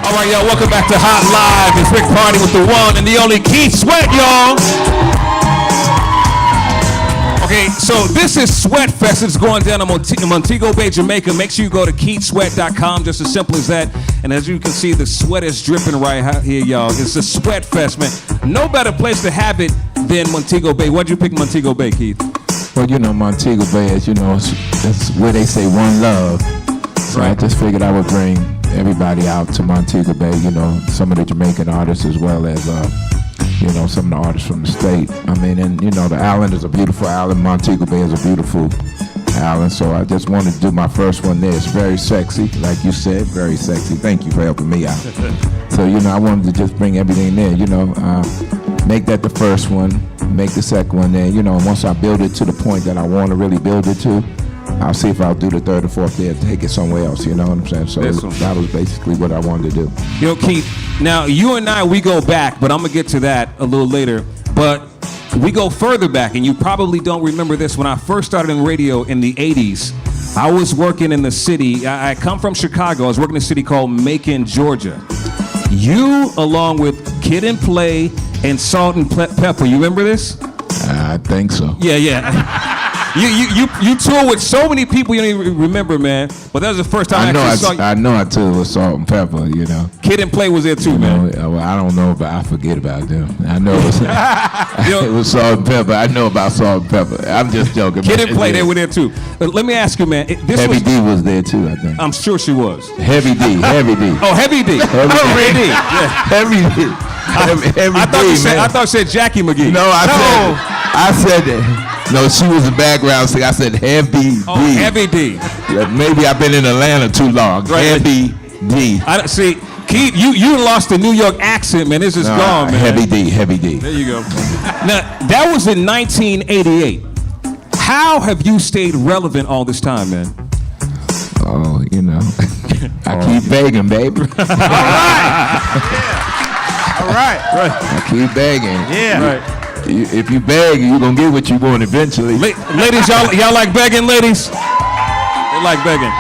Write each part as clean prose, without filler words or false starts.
All right, y'all, welcome back to Hot Live. It's Rick Party with the one and the only Keith Sweat, y'all. Okay, so this is Sweat Fest. It's going down in Montego Bay, Jamaica. Make sure you go to KeithSweat.com, just as simple as that. And as you can see, the sweat is dripping right here, y'all. It's a Sweat Fest, man. No better place to have it than Montego Bay. Why'd you pick Montego Bay, Keith? Well, you know, Montego Bay, as you know, it's where they say one love. So right. I just figured I would bring everybody out to Montego Bay, you know, some of the Jamaican artists as well as, you know, some of the artists from the state. I mean, and, you know, the island is a beautiful island. Montego Bay is a beautiful island. So I just wanted to do my first one there. It's very sexy, like you said, very sexy. Thank you for helping me out. So, you know, I wanted to just bring everything there, you know, make that the first one, make the second one there. You know, once I build it to the point that I want to really build it to, I'll see if I'll do the third or fourth there and take it somewhere else, you know what I'm saying? So that was basically what I wanted to do. You know, Keith, now you and I, we go back, but I'm going to get to that a little later. But we go further back, and you probably don't remember this. When I first started in radio in the 80s, I was working in the city. I come from Chicago. I was working in a city called Macon, Georgia. You, along with Kid and Play and Salt and Pepper, you remember this? I think so. Yeah. You tour with so many people you don't even remember, man. But that was the first time I saw you. I know I toured with Salt and Pepper, you know. Kid and Play was there too, man. Well, I don't know, but I forget about them. I know it was Salt and Pepper. I know about Salt and Pepper. I'm just joking. Kid and Play, they were there too. But let me ask you, man. Heavy D was there too, I think. I'm sure she was. Heavy D. Oh, Heavy D. Heavy D. Yeah. Heavy D. I thought you said Jackie McGee. No, I said that. No, she was the background singer. I said Heavy D. Oh, Heavy D. Yeah, maybe I've been in Atlanta too long. Right. Heavy D. See, Keith, you lost the New York accent, man. This is gone, man. Heavy D. There you go. Now, that was in 1988. How have you stayed relevant all this time, man? Oh, you know, I keep begging, baby. All right. I keep begging. Yeah. Right. If you beg, you're going to get what you want eventually. Ladies, y'all like begging, ladies? They like begging.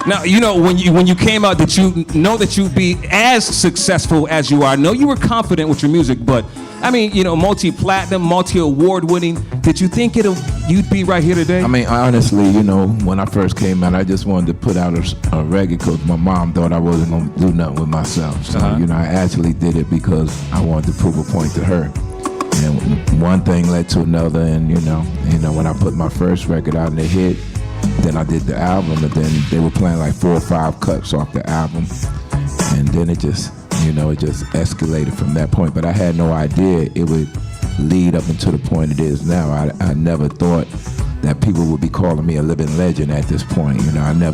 Now, you know, when you came out, did you know that you'd be as successful as you are? I know you were confident with your music, but, I mean, you know, multi-platinum, multi-award winning. Did you think you'd be right here today? I mean, honestly, you know, when I first came out, I just wanted to put out a record because my mom thought I wasn't going to do nothing with myself. So, you know, I actually did it because I wanted to prove a point to her. And one thing led to another, and, you know, when I put my first record out and it hit, then I did the album, and then they were playing like 4 or 5 cuts off the album. And then it just, you know, it just escalated from that point. But I had no idea it would lead up into the point it is now. I never thought that people would be calling me a living legend at this point. You know, I didn't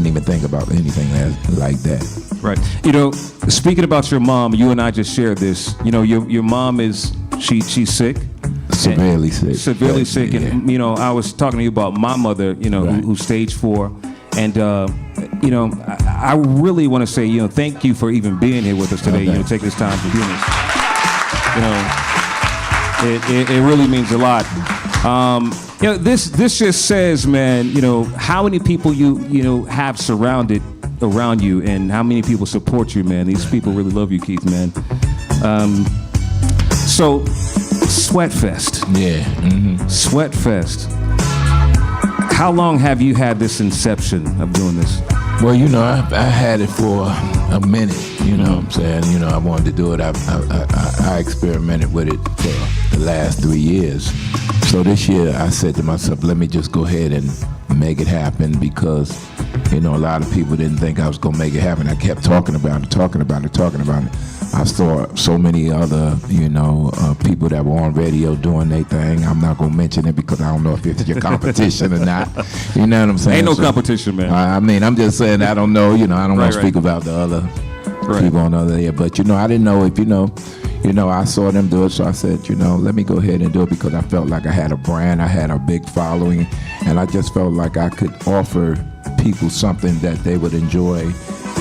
even think about anything like that. Right. You know, speaking about your mom, you and I just shared this. You know, your mom she's sick. Severely sick. Severely sick. Yeah. And, you know, I was talking to you about my mother, you know, right. who's stage 4. And, you know, I really want to say, you know, thank you for even being here with us today. You know, taking this time to do this. You know, it really means a lot. You know, this just says, man, you know, how many people you know have surrounded around you and how many people support you, man. These people really love you, Keith, man. So, Sweat Fest. Yeah. Mm-hmm. Sweat Fest. How long have you had this inception of doing this? Well, you know, I had it for a minute, you know what I'm saying? You know, I wanted to do it. I experimented with it for the last 3 years. So this year I said to myself, let me just go ahead and make it happen because, you know, a lot of people didn't think I was going to make it happen. I kept talking about it. I saw so many other, you know, people that were on radio doing their thing. I'm not going to mention it because I don't know if it's your competition or not. You know what I'm saying? Ain't no competition, man. I mean, I'm just saying I don't know. You know, I don't want to speak about the other people on the other end. But, you know, I didn't know if, you know, I saw them do it. So I said, you know, let me go ahead and do it because I felt like I had a brand. I had a big following. And I just felt like I could offer people something that they would enjoy.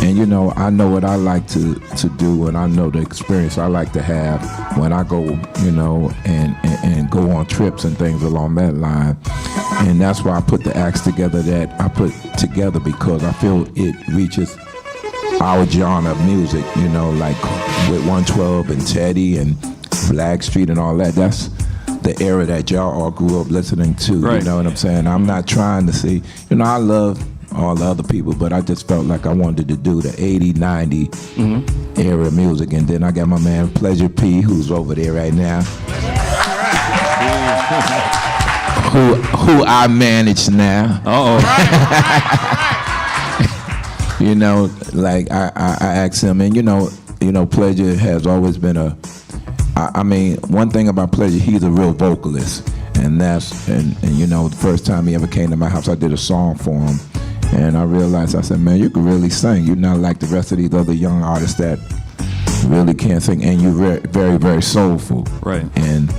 And, you know, I know what I like to do, and I know the experience I like to have when I go, you know, and go on trips and things along that line. And that's why I put the acts together that I put together, because I feel it reaches our genre of music, you know, like with 112 and Teddy and Blackstreet and all that. That's the era that y'all all grew up listening to, Right. you know what I'm saying? I'm not trying to see, you know, I love all the other people, but I just felt like I wanted to do the 80, 90 era music. And then I got my man Pleasure P, who's over there right now. who I manage now. You know, like I asked him, and you know, Pleasure has always been I mean, one thing about Pleasure, he's a real vocalist, and you know, the first time he ever came to my house, I did a song for him, and I realized, I said, man, you can really sing. You're not like the rest of these other young artists that really can't sing, and you're very, very, very soulful. Right. And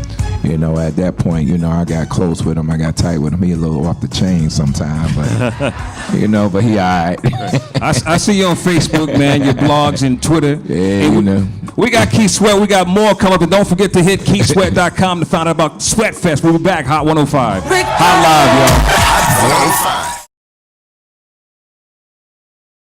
you know, at that point, you know, I got close with him. I got tight with him. He a little off the chain sometimes, but you know, but he all right. I see you on Facebook, man, your blogs and Twitter. Yeah, And you know. We got Keith Sweat. We got more coming up. And don't forget to hit KeithSweat.com to find out about Sweatfest. We'll be back. Hot 105. Hot Live, y'all.